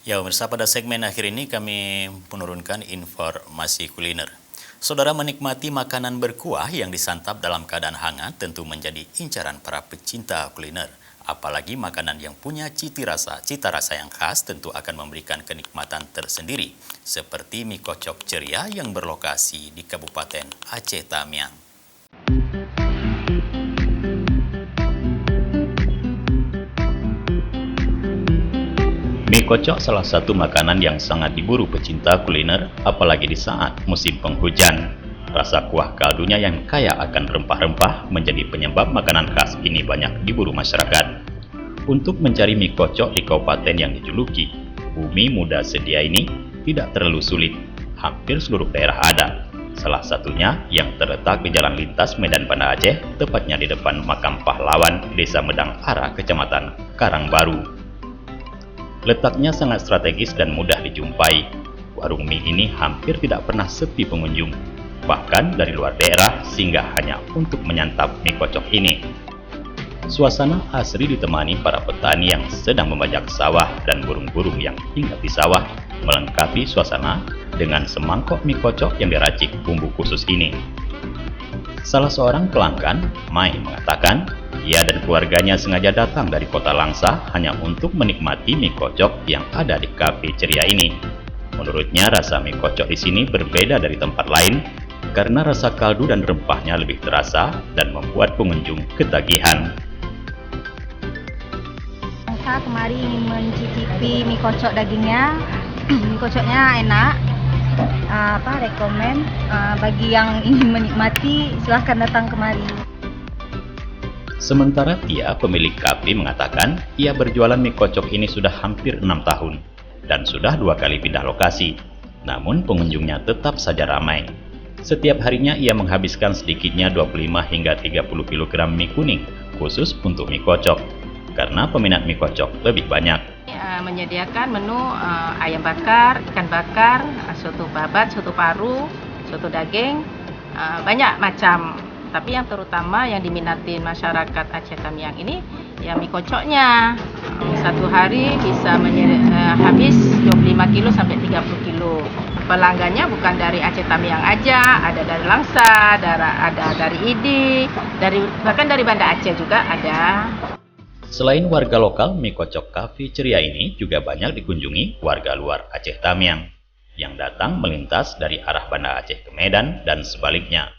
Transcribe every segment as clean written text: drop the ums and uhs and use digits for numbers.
Ya, pemirsa, pada segmen akhir ini kami menurunkan informasi kuliner. Saudara, menikmati makanan berkuah yang disantap dalam keadaan hangat tentu menjadi incaran para pecinta kuliner. Apalagi makanan yang punya cita rasa yang khas tentu akan memberikan kenikmatan tersendiri. Seperti mie kocok ceria yang berlokasi di Kabupaten Aceh Tamiang. Mie kocok salah satu makanan yang sangat diburu pecinta kuliner, apalagi di saat musim penghujan. Rasa kuah kaldunya yang kaya akan rempah-rempah menjadi penyebab makanan khas ini banyak diburu masyarakat. Untuk mencari mie kocok di kabupaten yang dijuluki Bumi Muda Sedia ini tidak terlalu sulit. Hampir seluruh daerah ada. Salah satunya yang terletak di Jalan Lintas Medan Banda Aceh, tepatnya di depan Makam Pahlawan, Desa Medang Ara, Kecamatan Karangbaru. Letaknya sangat strategis dan mudah dijumpai. Warung mie ini hampir tidak pernah sepi pengunjung, bahkan dari luar daerah singgah hanya untuk menyantap mie kocok ini. Suasana asri ditemani para petani yang sedang membajak sawah dan burung-burung yang hinggap di sawah, melengkapi suasana dengan semangkok mie kocok yang diracik bumbu khusus ini. Salah seorang pelanggan, Mai, mengatakan ia dan keluarganya sengaja datang dari kota Langsa hanya untuk menikmati mie kocok yang ada di kafe ceria ini. Menurutnya rasa mie kocok di sini berbeda dari tempat lain karena rasa kaldu dan rempahnya lebih terasa dan membuat pengunjung ketagihan. Saya kemari ingin mencicipi mie kocok dagingnya. Mie kocoknya enak. Rekomen bagi yang ingin menikmati silahkan datang kemari. Sementara Tia, pemilik kafe, mengatakan ia berjualan mie kocok ini sudah hampir 6 tahun dan sudah 2 kali pindah lokasi. Namun pengunjungnya tetap saja ramai. Setiap harinya ia menghabiskan sedikitnya 25 hingga 30 kg mie kuning khusus untuk mie kocok karena peminat mie kocok lebih banyak. Menyediakan menu ayam bakar, ikan bakar, soto babat, soto paru, soto daging, banyak macam. Tapi yang terutama yang diminatin masyarakat Aceh Tamiang ini ya mie kocoknya. Satu hari bisa habis 25 kilo sampai 30 kilo. Pelanggannya bukan dari Aceh Tamiang aja, ada dari Langsa, ada dari Idi, bahkan dari Banda Aceh juga ada. Selain warga lokal, mie kocok kafe ceria ini juga banyak dikunjungi warga luar Aceh Tamiang yang datang melintas dari arah Banda Aceh ke Medan dan sebaliknya.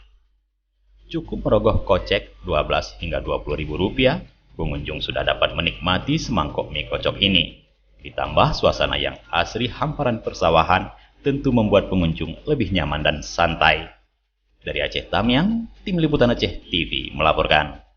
Cukup merogoh kocek 12 hingga 20 ribu rupiah, pengunjung sudah dapat menikmati semangkok mie kocok ini. Ditambah suasana yang asri hamparan persawahan tentu membuat pengunjung lebih nyaman dan santai. Dari Aceh Tamiang, Tim Liputan Aceh TV melaporkan.